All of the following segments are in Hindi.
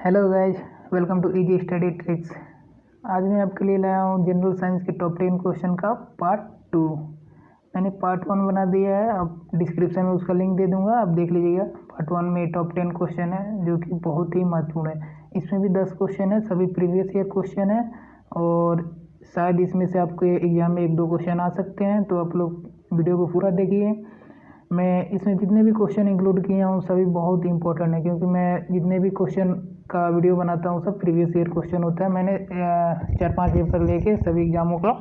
Hello guys, welcome to easy study tricks. आज मैं आपके लिए लाया हूँ जनरल साइंस के टॉप 10 क्वेश्चन का पार्ट 2। मैंने पार्ट 1 बना दिया है, अब डिस्क्रिप्शन में उसका लिंक दे दूंगा, आप देख लीजिएगा। पार्ट 1 में टॉप 10 क्वेश्चन है जो कि बहुत ही महत्वपूर्ण है। इसमें भी 10 क्वेश्चन है, सभी प्रीवियस ईयर क्वेश्चन है और शायद इसमें से आपके एग्जाम में 1-2 क्वेश्चन आ सकते हैं, तो आप लोग वीडियो को पूरा देखिए। मैं इसमें जितने भी क्वेश्चन इंक्लूड किए हूँ सभी बहुत इंपॉर्टेंट है, क्योंकि मैं जितने भी क्वेश्चन का वीडियो बनाता हूँ सब प्रीवियस ईयर क्वेश्चन होता है। मैंने 4-5 पेपर लेके सभी एग्जामों का,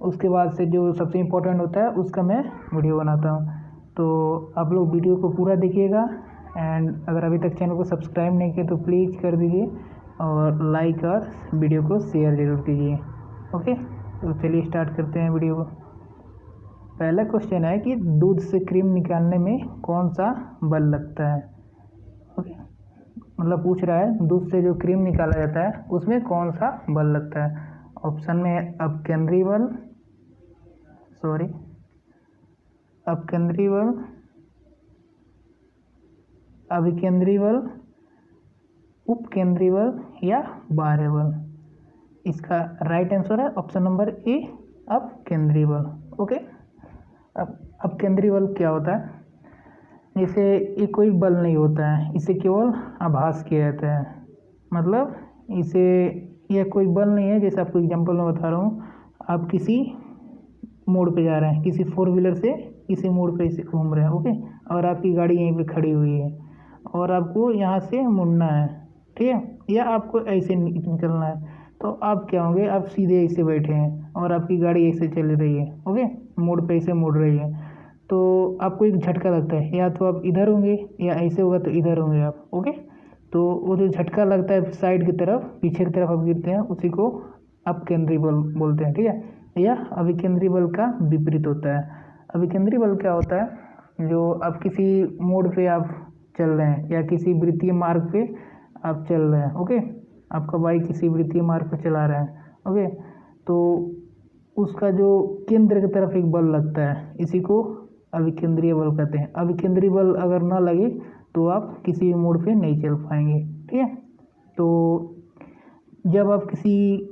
उसके बाद से जो सबसे इम्पोर्टेंट होता है उसका मैं वीडियो बनाता हूँ। तो आप लोग वीडियो को पूरा देखिएगा एंड अगर अभी तक चैनल को सब्सक्राइब नहीं किया तो प्लीज़ कर दीजिए और लाइक और वीडियो को शेयर ज़रूर कीजिए। ओके, तो चलिए स्टार्ट करते हैं वीडियो को। पहला क्वेश्चन है कि दूध से क्रीम निकालने में कौन सा बल लगता है। ओके, मतलब पूछ रहा है दूध से जो क्रीम निकाला जाता है उसमें कौन सा बल लगता है। ऑप्शन में है अपकेंद्रीय बल, अभिकेंद्रीय बल, उपकेंद्रीय बल या बाह्य बल। इसका राइट आंसर है ऑप्शन नंबर ए, अपकेंद्रीय बल। ओके, अब अपकेंद्रीय बल क्या होता है? जैसे ये कोई बल नहीं होता है, इसे केवल आभास किया जाता है। मतलब इसे, यह कोई बल नहीं है। जैसे आपको एग्जांपल में बता रहा हूँ, आप किसी मोड़ पे जा रहे हैं, किसी 4 व्हीलर से किसी मोड़ पे इसे घूम रहे हैं। ओके, और आपकी गाड़ी यहीं पे खड़ी हुई है और आपको यहाँ से मुड़ना है, ठीक है, या आपको ऐसे निकलना है, तो आप क्या होंगे, आप सीधे ऐसे बैठे हैं और आपकी गाड़ी ऐसे चल रही है। ओके, मोड़ पे ऐसे मुड़ रही है, तो आपको एक झटका लगता है, या तो आप इधर होंगे या ऐसे होगा तो इधर होंगे आप। ओके, तो वो जो झटका लगता है साइड की तरफ, पीछे की तरफ आप गिरते हैं, उसी को अपकेंद्रीय बल बोलते हैं, ठीक है। यह अभिकेंद्रीय बल का विपरीत होता है। अभिकेंद्रीय बल क्या होता है? जो आप किसी मोड़ पे आप चल रहे हैं या किसी वृत्तीय मार्ग पे आप चल रहे हैं। ओके, आपका बाइक किसी वृत्तीय मार्ग पे चला रहा है। ओके, तो उसका जो केंद्र की तरफ एक बल लगता है, इसी को अभिकेंद्रीय बल कहते हैं। अभिकेंद्रीय बल अगर ना लगे तो आप किसी भी मोड़ पे नहीं चल पाएंगे, ठीक है। तो जब आप किसी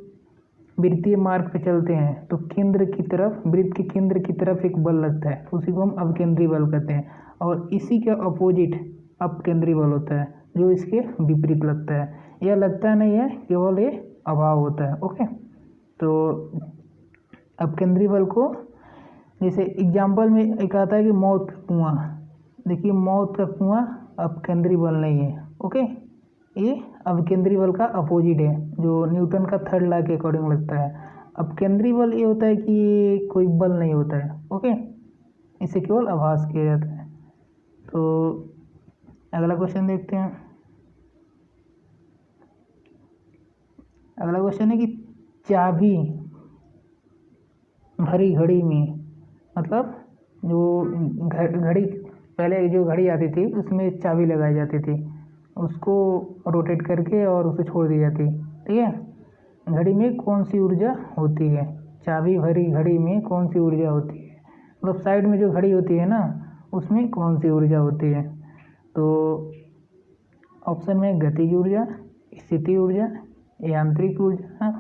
वृत्तीय मार्ग पे चलते हैं तो केंद्र की तरफ, वृत्त के केंद्र की तरफ एक बल लगता है, उसी को हम अभिकेंद्रीय बल कहते हैं। और इसी के अपोजिट अपकेंद्रीय बल होता है, जो इसके विपरीत लगता है। यह लगता नहीं है, केवल ये अभाव होता है। ओके, तो अपकेंद्रीय बल को, जैसे एग्जाम्पल में एक आता है कि मौत का कुआं। देखिए, मौत का कुआं अपकेंद्रीय बल नहीं है। ओके, ये अभिकेंद्रीय बल का अपोजिट है, जो न्यूटन का थर्ड लॉ के अकॉर्डिंग लगता है। अपकेंद्रीय बल ये होता है कि ये कोई बल नहीं होता है। ओके, इसे केवल आभास किया जाता है। तो अगला क्वेश्चन देखते हैं। अगला क्वेश्चन है कि चाबी भरी घड़ी में, मतलब जो घड़ी, पहले जो घड़ी आती थी उसमें चाबी लगाई जाती थी, उसको रोटेट करके और उसे छोड़ दी जाती, ठीक है। घड़ी में कौन सी ऊर्जा होती है? चाबी भरी घड़ी में कौन सी ऊर्जा होती है? मतलब साइड में जो घड़ी होती है ना, उसमें कौन सी ऊर्जा होती है? तो ऑप्शन में गतिज ऊर्जा, स्थिति ऊर्जा, यांत्रिक ऊर्जा,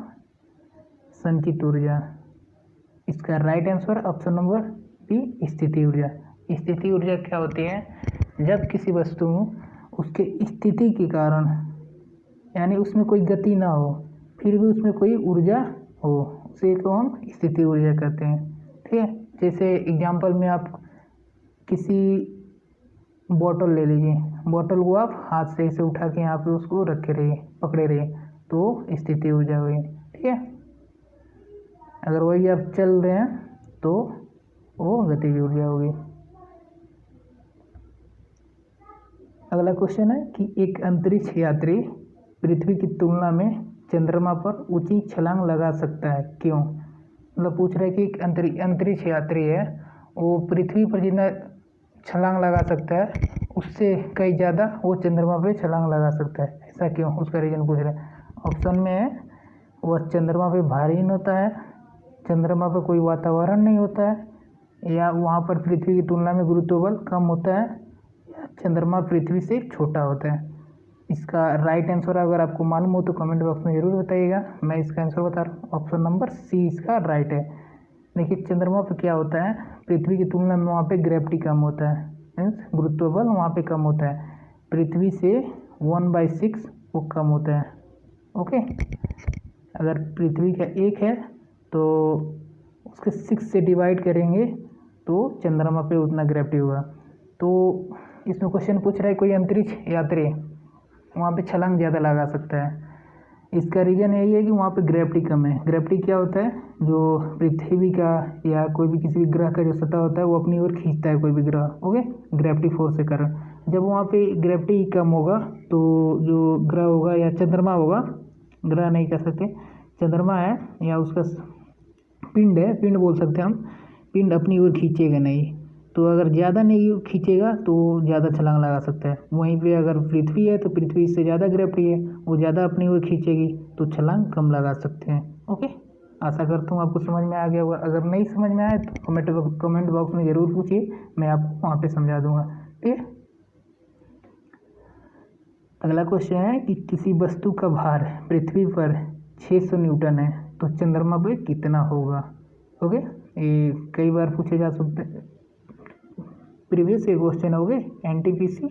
संचित ऊर्जा। इसका right answer option number B, स्थिति ऊर्जा। स्थिति ऊर्जा क्या होती है? जब किसी वस्तु में उसके स्थिति के कारण, यानी उसमें कोई गति ना हो फिर भी उसमें कोई ऊर्जा हो, उसे को हम स्थिति ऊर्जा कहते हैं, ठीक है। जैसे एग्जांपल में आप किसी बॉटल ले लीजिए, बॉटल को आप हाथ से ऐसे उठा के यहाँ पे उसको रखे रहिए, पकड़े रहिए, तो स्थिति ऊर्जा हुई, ठीक है। अगर वही आप चल रहे हैं तो वो गतिज ऊर्जा होगी। अगला क्वेश्चन है कि एक अंतरिक्ष यात्री पृथ्वी की तुलना में चंद्रमा पर ऊंची छलांग लगा सकता है, क्यों? मतलब पूछ रहा है कि एक अंतरिक्ष यात्री है, वो पृथ्वी पर जितना छलांग लगा सकता है उससे कई ज़्यादा वो चंद्रमा पे छलांग लगा सकता है, ऐसा क्यों? उसका रीजन पूछ रहे हैं। ऑप्शन में है वह चंद्रमा पे भारीहीन होता है, चंद्रमा पर कोई वातावरण नहीं होता है, या वहाँ पर पृथ्वी की तुलना में गुरुत्व बल कम होता है, या चंद्रमा पृथ्वी से छोटा होता है। इसका राइट आंसर अगर आपको मालूम हो तो कमेंट बॉक्स में ज़रूर बताइएगा। मैं इसका आंसर बता रहा हूँ, ऑप्शन नंबर सी इसका राइट है। देखिए चंद्रमा पर क्या होता है, पृथ्वी की तुलना में वहाँ पे ग्रेविटी कम होता है, मीन्स गुरुत्व बल वहाँ पे कम होता है, पृथ्वी से 1/6 वो कम होता है। ओके, अगर पृथ्वी का 1 है तो उसके 6 से डिवाइड करेंगे तो चंद्रमा पे उतना ग्रेविटी होगा। तो इसमें क्वेश्चन पूछ रहा है कोई अंतरिक्ष यात्री वहाँ पे छलांग ज़्यादा लगा सकता है। इसका रीज़न यही है कि वहाँ पे ग्रेविटी कम है। ग्रेविटी क्या होता है, जो पृथ्वी का या कोई भी किसी भी ग्रह का जो सतह होता है वो अपनी ओर खींचता है कोई भी ग्रह, ओके, ग्रेविटी फोर्स के कारण। जब वहाँ पे ग्रेविटी कम होगा तो जो ग्रह होगा या चंद्रमा होगा, ग्रह नहीं कह सकते, चंद्रमा है या उसका पिंड है, पिंड बोल सकते हैं हम, पिंड अपनी ओर खींचेगा नहीं। तो अगर ज़्यादा नहीं खींचेगा तो ज़्यादा छलांग लगा सकता है। वहीं पे अगर पृथ्वी है तो पृथ्वी से ज़्यादा ग्रेविटी है, वो ज़्यादा अपनी ओर खींचेगी तो छलांग कम लगा सकते हैं। ओके, आशा करता हूँ आपको समझ में आ गया होगा। अगर नहीं समझ में आए तो कमेंट बॉक्स में ज़रूर पूछिए, मैं आपको वहाँ पे समझा दूँगा। ठीक है, अगला क्वेश्चन है कि किसी वस्तु का भार पृथ्वी पर 600 न्यूटन है तो चंद्रमा पे कितना होगा। ओके, ये कई बार पूछे जा सकते हैं, प्रीवियस ये क्वेश्चन हो गए, एनटीपीसी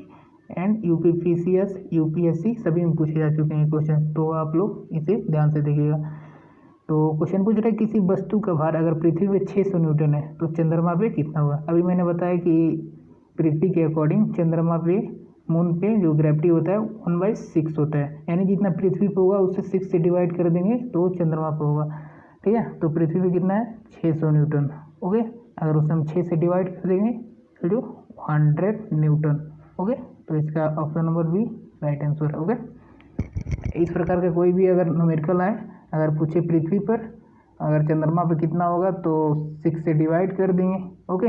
एंड यूपीपीसीएस यूपीएससी सभी में पूछे जा चुके हैं क्वेश्चन, तो आप लोग इसे ध्यान से देखिएगा। तो क्वेश्चन पूछ रहा है किसी वस्तु का भार अगर पृथ्वी पे 600 न्यूटन है तो चंद्रमा पे कितना होगा। अभी मैंने बताया कि पृथ्वी के अकॉर्डिंग चंद्रमा पे, मून पे जो ग्रेविटी होता है 1/6 होता है, यानी जितना पृथ्वी पे होगा उससे 6 से डिवाइड कर देंगे तो चंद्रमा पे होगा। ठीक है, तो पृथ्वी पे कितना है 600 न्यूटन। ओके, अगर उसे हम 6 से डिवाइड कर देंगे तो 100 न्यूटन। ओके, तो इसका option number B right answer है। ओके, इस प्रकार का कोई भी अगर न्यूमेरिकल आए, अगर पूछे पृथ्वी पर अगर चंद्रमा पे कितना होगा तो 6 से डिवाइड कर देंगे। ओके,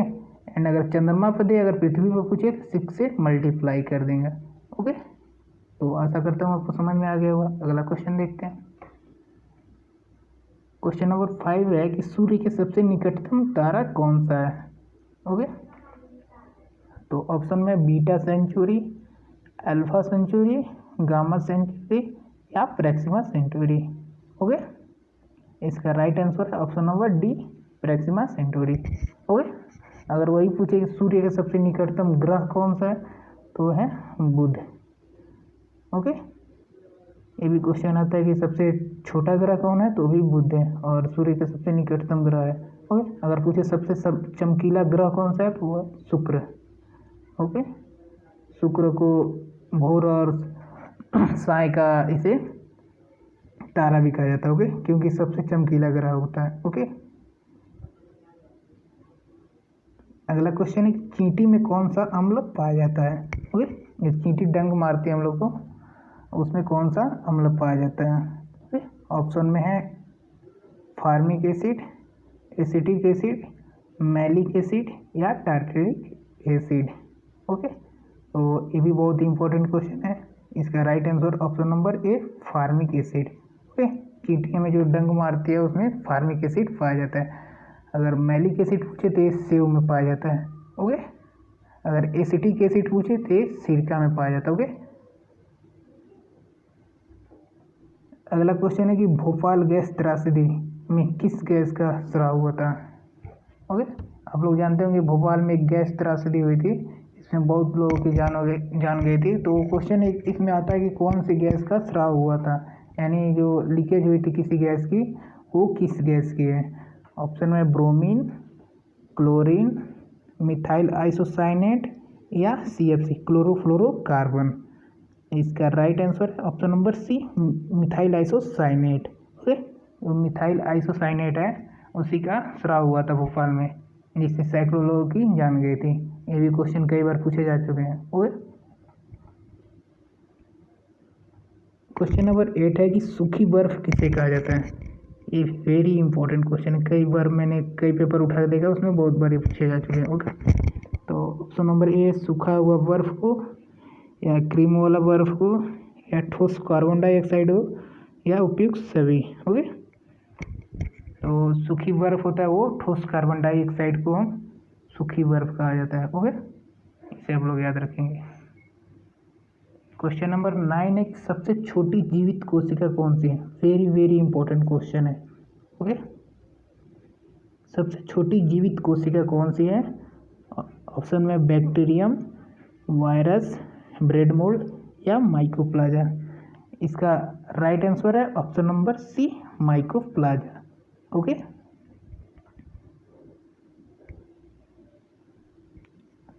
एंड अगर चंद्रमा पर दे, अगर पृथ्वी पर पूछे तो 6 से मल्टीप्लाई कर देंगे। ओके, तो आशा करता हूँ आपको समझ में आ गया होगा। अगला क्वेश्चन देखते हैं। क्वेश्चन नंबर 5 है कि सूर्य के सबसे निकटतम तारा कौन सा है। ओके, तो ऑप्शन में Beta Centauri, Alpha Centauri, Gamma Centauri या प्रैक्सिमा सेंचुरी। ओके, इसका राइट आंसर है option number D Proxima Centauri. Okay, अगर वही पूछे कि सूर्य के सबसे निकटतम ग्रह कौन सा है तो है बुध। ओके, ये भी क्वेश्चन आता है कि सबसे छोटा ग्रह कौन है तो भी बुध है, और सूर्य के सबसे निकटतम ग्रह है। ओके, अगर पूछे सबसे चमकीला ग्रह कौन सा है तो वह शुक्र। ओके, शुक्र को भोर और साय का इसे तारा भी कहा जाता है। ओके, क्योंकि सबसे चमकीला ग्रह होता है। ओके, अगला क्वेश्चन है चींटी में कौन सा अम्ल पाया जाता है। ओके, ये चींटी डंक मारती है हम लोग को, उसमें कौन सा अम्ल पाया जाता है। ओके, ऑप्शन में है formic acid, acetic acid, malic acid या टार्टरिक एसिड। ओके, तो ये भी बहुत ही इंपॉर्टेंट क्वेश्चन है। इसका right answer option number A formic acid. Okay, चींटी में जो डंक मारती है उसमें फार्मिक एसिड पाया जाता है। अगर मैलिक एसिड पूछे तो ये सेव में पाया जाता है। ओके, अगर एसिटिक एसिड पूछे तो ये सिरका में पाया जाता है। ओके, अगला क्वेश्चन है कि भोपाल गैस त्रासदी में किस गैस का स्राव हुआ था। ओके, आप लोग जानते होंगे भोपाल में एक गैस त्रासदी हुई थी, इसमें बहुत लोगों की जान गई थी। तो क्वेश्चन इसमें आता है कि कौन सी गैस का स्राव हुआ था, यानी जो लीकेज हुई थी किसी गैस की, वो किस गैस की है। ऑप्शन में ब्रोमीन, क्लोरीन, मिथाइल आइसोसाइनेट या CFC क्लोरोफ्लोरोकार्बन। इसका राइट आंसर है option number C methyl isocyanate. Okay, जो मिथाइल आइसोसाइनेट है उसी का स्राव हुआ था भोपाल में, जिससे सैकड़ों लोगों की जान गई थी। ये भी क्वेश्चन कई बार पूछे जा चुके हैं। ओके, क्वेश्चन नंबर 8 है कि सूखी बर्फ किसे कहा जाता है। ये वेरी इंपॉर्टेंट क्वेश्चन है, कई बार मैंने कई पेपर उठा देखा, उसमें बहुत बार पूछे जा चुके हैं। ओके, तो ऑप्शन नंबर ए सूखा हुआ बर्फ को, या क्रीम वाला बर्फ को, या ठोस कार्बन डाइऑक्साइड हो, या उपयुक्त सभी। ओके, तो सूखी बर्फ होता है वो ठोस कार्बन डाइऑक्साइड को हम सूखी बर्फ कहा जाता है। ओके, इसे आप लोग याद रखेंगे। क्वेश्चन नंबर 9 है, सबसे छोटी जीवित कोशिका कौन सी है? वेरी वेरी इंपॉर्टेंट क्वेश्चन है। ओके, सबसे छोटी जीवित कोशिका कौन सी है? ऑप्शन में बैक्टीरियम, वायरस, ब्रेड मोल्ड या माइकोप्लाज्मा। इसका राइट आंसर है option number C, mycoplasma. Okay,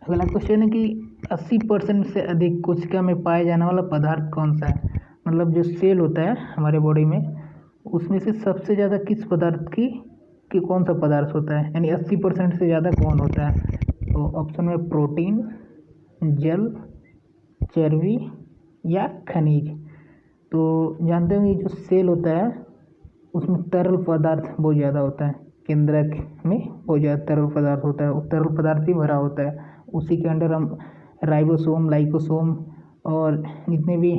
अगला क्वेश्चन है कि 80% से अधिक कोशिका में पाया जाने वाला पदार्थ कौन सा है? मतलब जो सेल होता है हमारे बॉडी में, उसमें से सबसे ज़्यादा किस पदार्थ की कौन सा पदार्थ होता है, यानी 80% से ज़्यादा कौन होता है? तो ऑप्शन में प्रोटीन, जल, चर्बी या खनिज। तो जानते होंगे जो सेल होता है उसमें तरल पदार्थ बहुत ज़्यादा होता है, केंद्रक में बहुत ज़्यादा तरल पदार्थ होता है, तरल पदार्थ ही भरा होता है। उसी के अंडर हम राइबोसोम, लाइकोसोम और जितने भी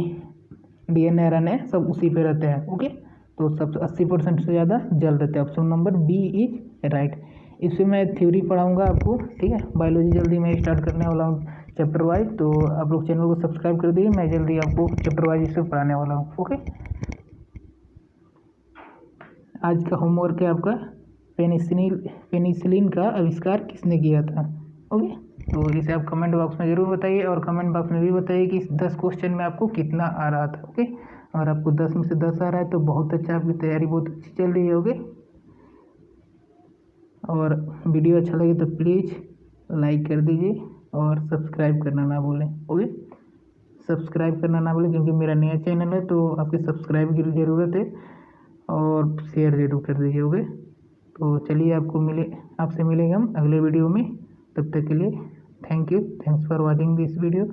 DNA RNA है सब उसी पे रहते हैं। ओके, तो सब 80% से ज़्यादा जल रहते हैं। Option number B is right. इसमें मैं थ्योरी पढ़ाऊँगा आपको, ठीक है। बायोलॉजी जल्दी मैं स्टार्ट करने वाला हूँ चैप्टर वाइज, तो आप लोग चैनल को सब्सक्राइब कर दीजिए, मैं जल्दी आपको चैप्टर वाइज इसे पढ़ाने वाला हूँ। ओके, आज का होमवर्क है आपका, पेनिसिलिन का आविष्कार किसने किया था? ओके, तो इसे आप कमेंट बॉक्स में ज़रूर बताइए और कमेंट बॉक्स में भी बताइए कि इस 10 क्वेश्चन में आपको कितना आ रहा था। ओके, अगर आपको 10 में से 10 आ रहा है तो बहुत अच्छा, आपकी तैयारी बहुत अच्छी चल रही है। ओके, और वीडियो अच्छा लगे तो प्लीज़ लाइक कर दीजिए और सब्सक्राइब करना ना भूलें। ओके, सब्सक्राइब करना ना भूलें क्योंकि मेरा नया चैनल है, तो आपके सब्सक्राइब की ज़रूरत है और शेयर जरूर कर दीजिए। ओके, तो चलिए आपसे मिलेंगे हम अगले वीडियो में। तब तक के लिए thank you, thanks for watching this video.